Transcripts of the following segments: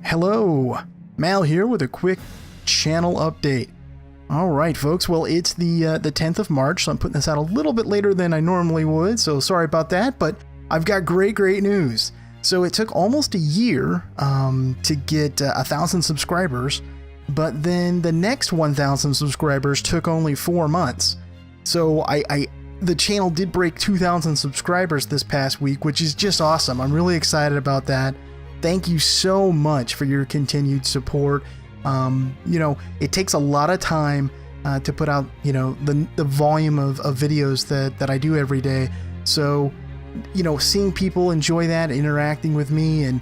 Hello, Mal here with a quick channel update. Alright folks, well it's the 10th of March, so I'm putting this out a little bit later than I normally would, so sorry about that, but I've got great news. So it took almost a year to get 1,000 subscribers, but then the next 1,000 subscribers took only 4 months. So the channel did break 2,000 subscribers this past week, which is just awesome. I'm really excited about that. Thank you so much for your continued support. It takes a lot of time to put out, the volume of videos that I do every day. So, seeing people enjoy that, interacting with me, and,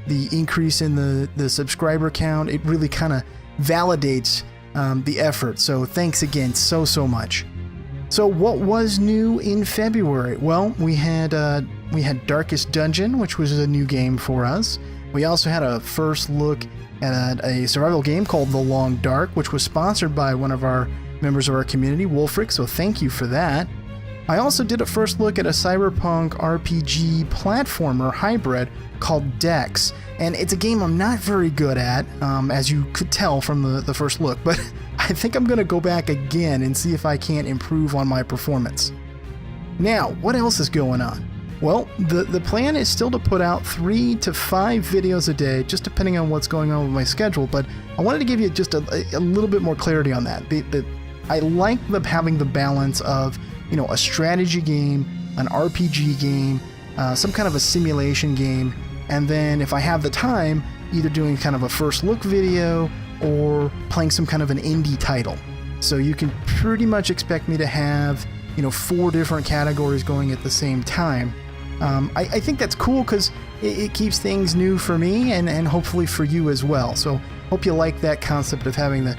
the increase in the subscriber count, it really kind of validates the effort. So thanks again so much. So what was new in February? Well, we had Darkest Dungeon, which was a new game for us. We also had a first look at a survival game called The Long Dark, which was sponsored by one of our members of our community, Wolfric, so thank you for that. I also did a first look at a cyberpunk RPG platformer hybrid called Dex, and it's a game I'm not very good at, as you could tell from the first look, but I think I'm going to go back again and see if I can't improve on my performance. Now, what else is going on? Well, the plan is still to put out 3 to 5 videos a day, just depending on what's going on with my schedule, but I wanted to give you just a little bit more clarity on that. I like having the balance of, a strategy game, an RPG game, some kind of a simulation game, and then if I have the time, either doing kind of a first look video or playing some kind of an indie title. So you can pretty much expect me to have, 4 different categories going at the same time. I think that's cool because it keeps things new for me and hopefully for you as well. So hope you like that concept of having the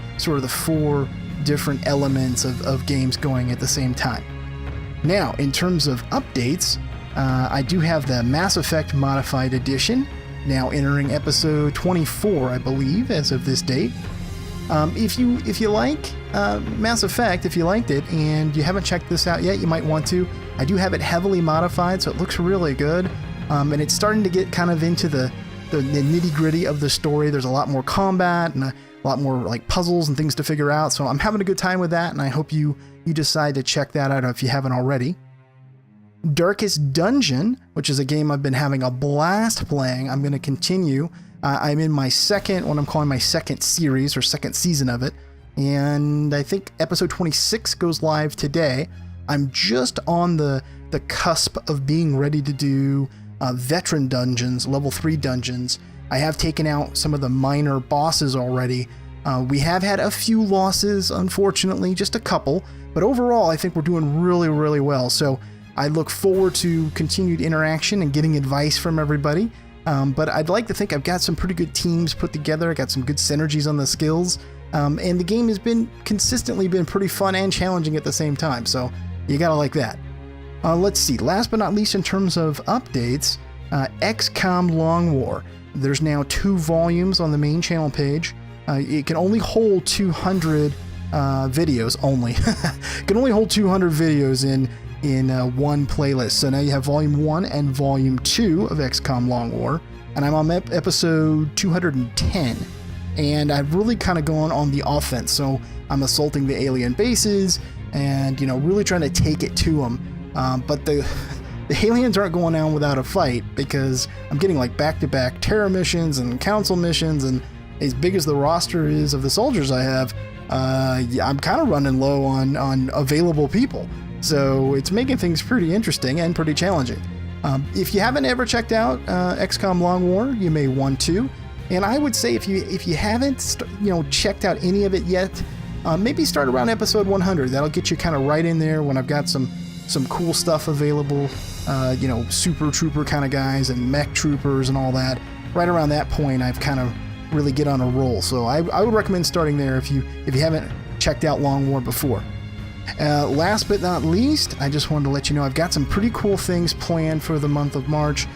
4 different elements of games going at the same time. Now, in terms of updates, I do have the Mass Effect Modified Edition, now entering episode 24, I believe, as of this date. If you like Mass Effect, if you liked it, and you haven't checked this out yet, you might want to. I do have it heavily modified, so it looks really good, and it's starting to get kind of into the nitty-gritty of the story. There's a lot more combat and a lot more like puzzles and things to figure out, so I'm having a good time with that, and I hope you decide to check that out if you haven't already. Darkest Dungeon, which is a game I've been having a blast playing. I'm going to continue. I'm in my what I'm calling my second series or second season of it, and I think episode 26 goes live today. I'm just on the cusp of being ready to do veteran dungeons, level 3 dungeons. I have taken out some of the minor bosses already. We have had a few losses, unfortunately, just a couple, but overall I think we're doing really well. So I look forward to continued interaction and getting advice from everybody. But I'd like to think I've got some pretty good teams put together. I got some good synergies on the skills. And the game has consistently been pretty fun and challenging at the same time. So you gotta like that. Let's see. Last but not least, in terms of updates, XCOM Long War. There's now 2 volumes on the main channel page. It can only hold 200 videos only. It can only hold 200 videos in one playlist. So now you have volume 1 and volume 2 of XCOM Long War, and I'm on episode 210, and I've really kind of gone on the offense. So I'm assaulting the alien bases and really trying to take it to them, but the aliens aren't going down without a fight, because I'm getting like back-to-back terror missions and council missions, and as big as the roster is of the soldiers I have, I'm kind of running low on available people. So it's making things pretty interesting and pretty challenging. If you haven't ever checked out XCOM Long War, you may want to. And I would say if you haven't checked out any of it yet, maybe start around episode 100. That'll get you kind of right in there when I've got some cool stuff available. Super trooper kind of guys and mech troopers and all that. Right around that point, I've kind of really get on a roll. So I would recommend starting there if you haven't checked out Long War before. Last but not least, I just wanted to let you know I've got some pretty cool things planned for the month of March.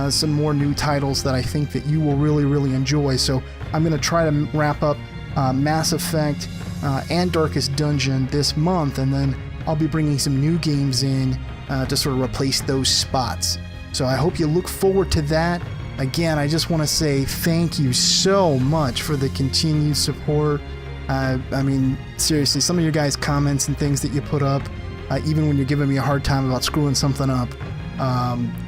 Some more new titles that I think that you will really enjoy. So I'm going to try to wrap up Mass Effect and Darkest Dungeon this month, and then I'll be bringing some new games in to sort of replace those spots. So I hope you look forward to that. again, I just want to say thank you so much for the continued support. I mean, seriously, some of your guys' comments and things that you put up, even when you're giving me a hard time about screwing something up,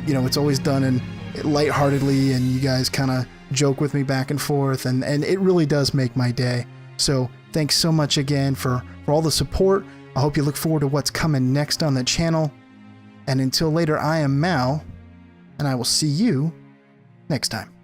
you know, it's always done in lightheartedly, and you guys kind of joke with me back and forth, and it really does make my day. So thanks so much again for all the support. I hope you look forward to what's coming next on the channel. And until later, I am Mal, and I will see you next time.